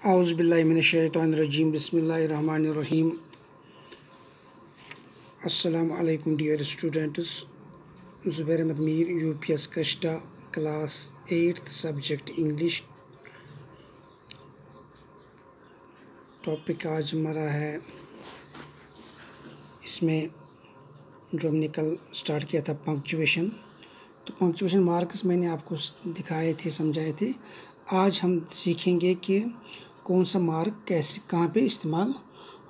औज़ुबिल्लाहिमिनश्शैतानिर्रजीम बिस्मिल्लाहिर्रहमानिर्रहीम। अस्सलामु अलैकुम dear students. Zubair Ahmad Mir UPS Kashta class 8th subject English. Topic आज हमारा है, इसमें जो हमने कल स्टार्ट किया था पंक्चुएशन। तो पंक्चुएशन मार्क्स मैंने आपको दिखाए थे, समझाए थे। आज हम सीखेंगे कि कौन सा मार्क कैसे कहाँ पे इस्तेमाल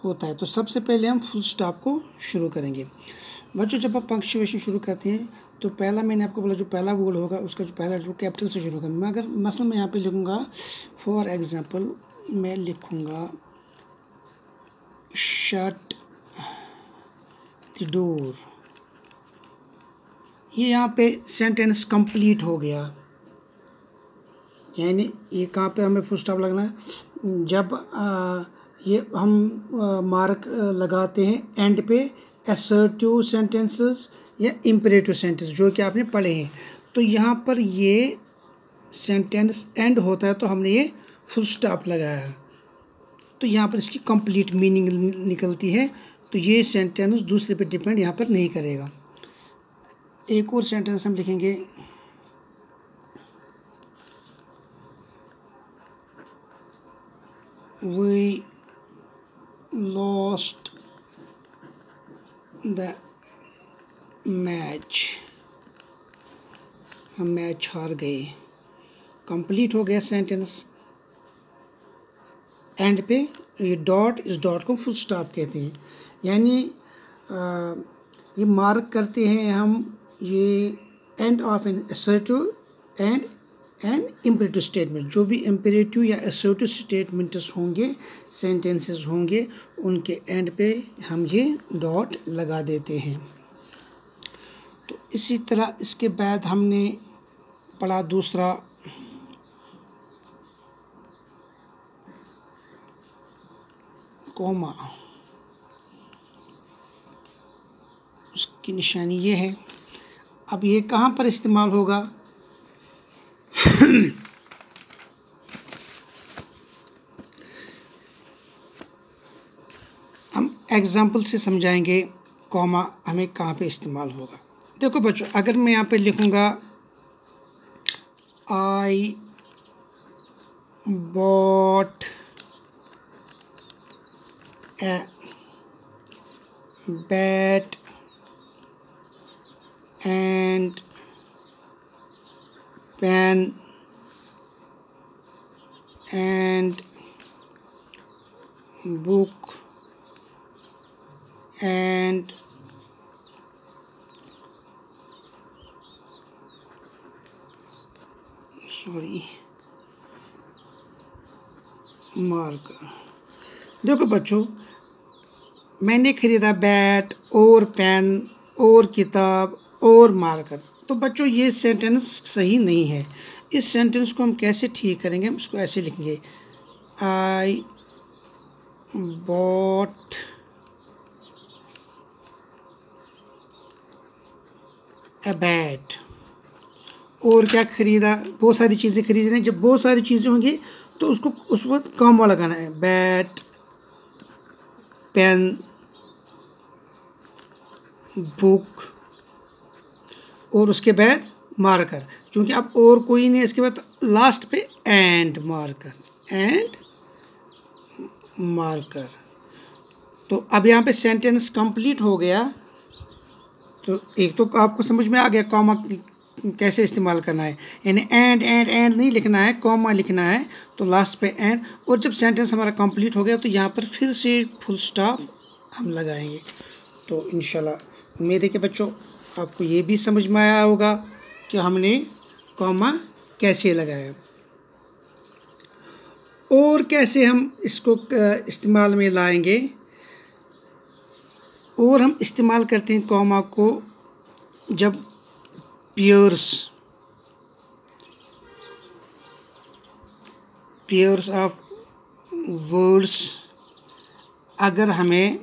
होता है। तो सबसे पहले हम फुल स्टॉप को शुरू करेंगे। बच्चों, जब आप पंक्चुएशन शुरू करते हैं तो पहला मैंने आपको बोला, जो पहला वर्ड होगा उसका जो पहला लेटर कैपिटल से शुरू करेंगे। मगर मसलन मैं यहाँ पे लिखूँगा, फॉर एग्ज़ाम्पल मैं लिखूँगा शट द डोर। ये यहाँ पे सेंटेंस कंप्लीट हो गया, यानी ये कहाँ पे हमें फुल स्टॉप लगना है, जब ये हम मार्क लगाते हैं एंड पे असर्टिव सेंटेंसेस या इम्परेटिव सेंटेंस जो कि आपने पढ़े हैं। तो यहाँ पर ये सेंटेंस एंड होता है तो हमने ये फुल स्टॉप लगाया, तो यहाँ पर इसकी कंप्लीट मीनिंग निकलती है। तो ये सेंटेंस दूसरे पे डिपेंड यहाँ पर नहीं करेगा। एक और सेंटेंस हम लिखेंगे, We lost the match। हम मैच हार गए। कंप्लीट हो गया सेंटेंस। एंड पे ये डॉट, इस डॉट को फुल स्टॉप कहते हैं। यानी ये मार्क करते हैं हम, ये end of an assertive and imperative statement. जो भी इम्परेटिव या असर्टिव स्टेटमेंट्स होंगे, सेंटेंसेस होंगे, उनके एंड पे हम ये डॉट लगा देते हैं। तो इसी तरह इसके बाद हमने पढ़ा दूसरा, कॉमा। उसकी निशानी ये है। अब ये कहाँ पर इस्तेमाल होगा? हम एग्जाम्पल से समझाएंगे कॉमा हमें कहाँ पे इस्तेमाल होगा। देखो बच्चों, अगर मैं यहाँ पे लिखूँगा I bought a bat and pen and book and marker. देखो बच्चों, मैंने ख़रीदा बैट और पेन और किताब और मार्कर। तो बच्चों ये सेंटेंस सही नहीं है। इस सेंटेंस को हम कैसे ठीक करेंगे? हम इसको ऐसे लिखेंगे, आई बॉट ए बैट। और क्या ख़रीदा? बहुत सारी चीज़ें खरीद रहे हैं। जब बहुत सारी चीज़ें होंगी तो उसको उस वक्त कॉमा लगाना है, बैट, पेन, बुक और उसके बाद मार्कर। क्योंकि अब और कोई नहीं, इसके बाद लास्ट पे एंड मार्कर, एंड मार्कर। तो अब यहाँ पे सेंटेंस कंप्लीट हो गया। तो एक तो आपको समझ में आ गया कॉमा कैसे इस्तेमाल करना है। यानी एंड एंड एंड नहीं लिखना है, कॉमा लिखना है, तो लास्ट पे एंड। और जब सेंटेंस हमारा कंप्लीट हो गया तो यहाँ पर फिर से फुल स्टॉप हम लगाएंगे। तो इंशाल्लाह उम्मीद है कि बच्चों आपको ये भी समझ में आया होगा कि हमने कॉमा कैसे लगाया और कैसे हम इसको इस्तेमाल में लाएंगे। और हम इस्तेमाल करते हैं कॉमा को जब पेयर्स ऑफ वर्ड्स अगर हमें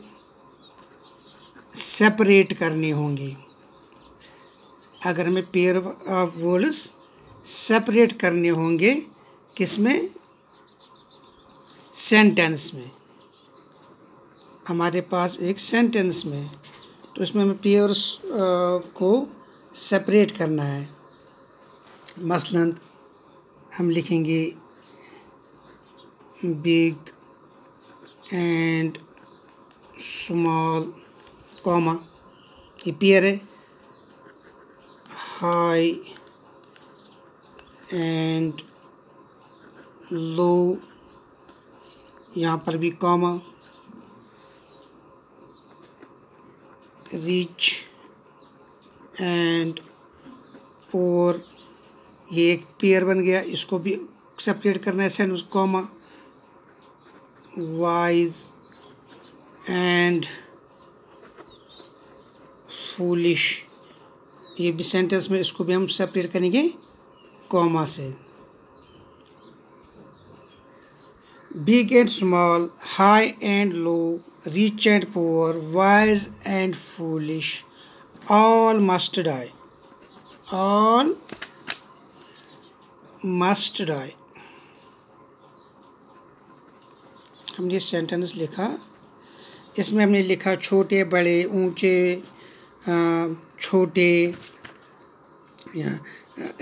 सेपरेट करने होंगे, अगर हमें पेयर ऑफ वर्ड्स सेपरेट करने होंगे, किसमें? सेंटेंस में, हमारे पास एक सेंटेंस में, तो इसमें हमें पेयर्स को सेपरेट करना है। मसलन हम लिखेंगे बिग एंड स्मॉल कॉमा, ये पेयर है। हाई एंड लो, यहाँ पर भी कॉमा। रिच एंड पोर, ये एक पेयर बन गया, इसको भी सेपरेट करना है sentence, comma. Wise and foolish, ये भी सेंटेंस में, इसको भी हम सेपरेट करेंगे कॉमा से। Big and small, high and low, rich and poor, wise and foolish, all must die, all must die. हमने सेंटेंस लिखा, इसमें हमने लिखा छोटे बड़े, ऊंचे छोटे,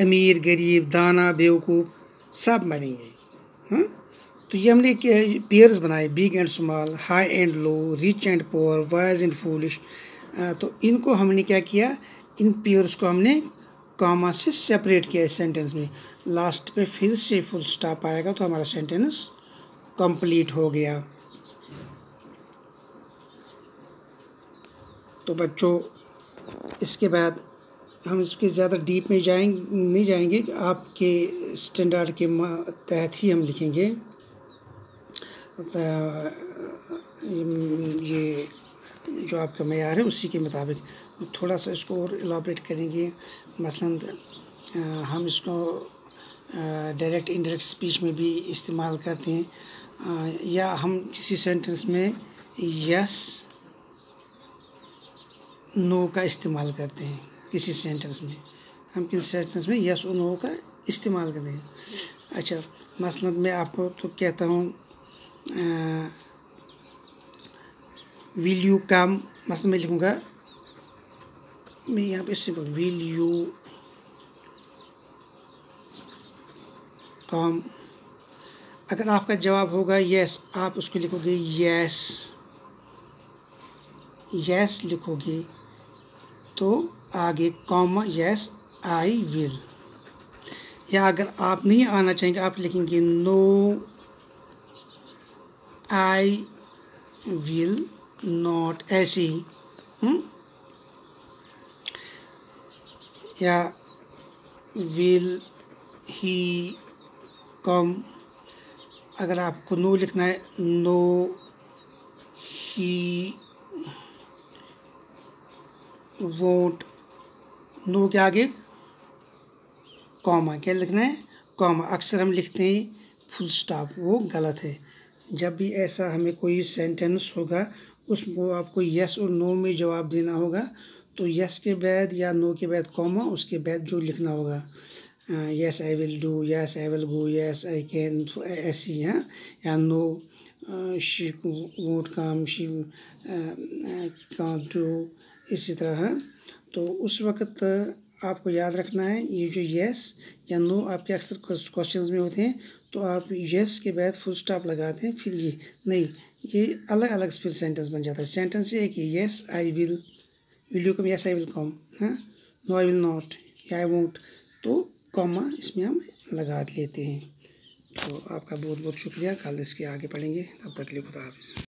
अमीर गरीब, दाना बेवकूफ़, सब मरेंगे। हाँ, तो ये हमने पेयर्स बनाए, big and small, high and low, rich and poor, wise and foolish. तो इनको हमने क्या किया, इन पेयर्स को हमने कॉमा से सेपरेट किया इस सेंटेंस में। लास्ट पे फिर से फुल स्टॉप आएगा तो हमारा सेंटेंस कंप्लीट हो गया। तो बच्चों, इसके बाद हम इसके ज़्यादा डीप में नहीं जाएंगे, आपके स्टैंडर्ड के तहत ही हम लिखेंगे। ये जो आपका मयार है उसी के मुताबिक थोड़ा सा इसको और एलाबरेट करेंगे। मसलन हम इसको डायरेक्ट इनडायरेक्ट स्पीच में भी इस्तेमाल करते हैं, या हम किसी सेंटेंस में यस नो का इस्तेमाल करते हैं। किसी सेंटेंस में हम किसी सेंटेंस में यस और नो का इस्तेमाल करते हैं। अच्छा, मसलन मैं आपको तो कहता हूँ विल यू कम, मसलन मैं लिखूँगा, मैं यहाँ पे सिंपल विल यू कम। अगर आपका जवाब होगा यस, आप उसको लिखोगे यस, यस लिखोगे तो आगे कॉमा यस आई विल। या अगर आप नहीं आना चाहेंगे, आप लिखेंगे नो आई विल नॉट, ऐसे ही। या विल ही कम, अगर आपको नो लिखना है, नो ही वोंट, नो के आगे कॉमा, क्या लिखना है, कॉमा। अक्सर हम लिखते हैं फुल स्टॉप, वो गलत है। जब भी ऐसा हमें कोई सेंटेंस होगा, उसको आपको यस और नो में जवाब देना होगा, तो यस के बाद या नो के बाद कॉमा, उसके बाद जो लिखना होगा, yes I will do, yes I will go, yes I can, ऐसी हैं। या no she won't come, she can't do, इसी तरह है। तो उस वक़्त आपको याद रखना है, ये जो यस या नो आपके अक्सर क्वेश्चंस में होते हैं, तो आप यस के बाद फुल स्टॉप लगाते हैं, फिर ये नहीं, ये अलग अलग फिर सेंटेंस बन जाता है। सेंटेंस ये है कि yes I will you come, yes I will come, हाँ, नो आई विल नॉट, या आई वोंट, तो कॉमा इसमें हम लगा लेते हैं। तो आपका बहुत बहुत शुक्रिया। कल इसके आगे पढ़ेंगे, तब तक के लिए खुदा हाफिज़।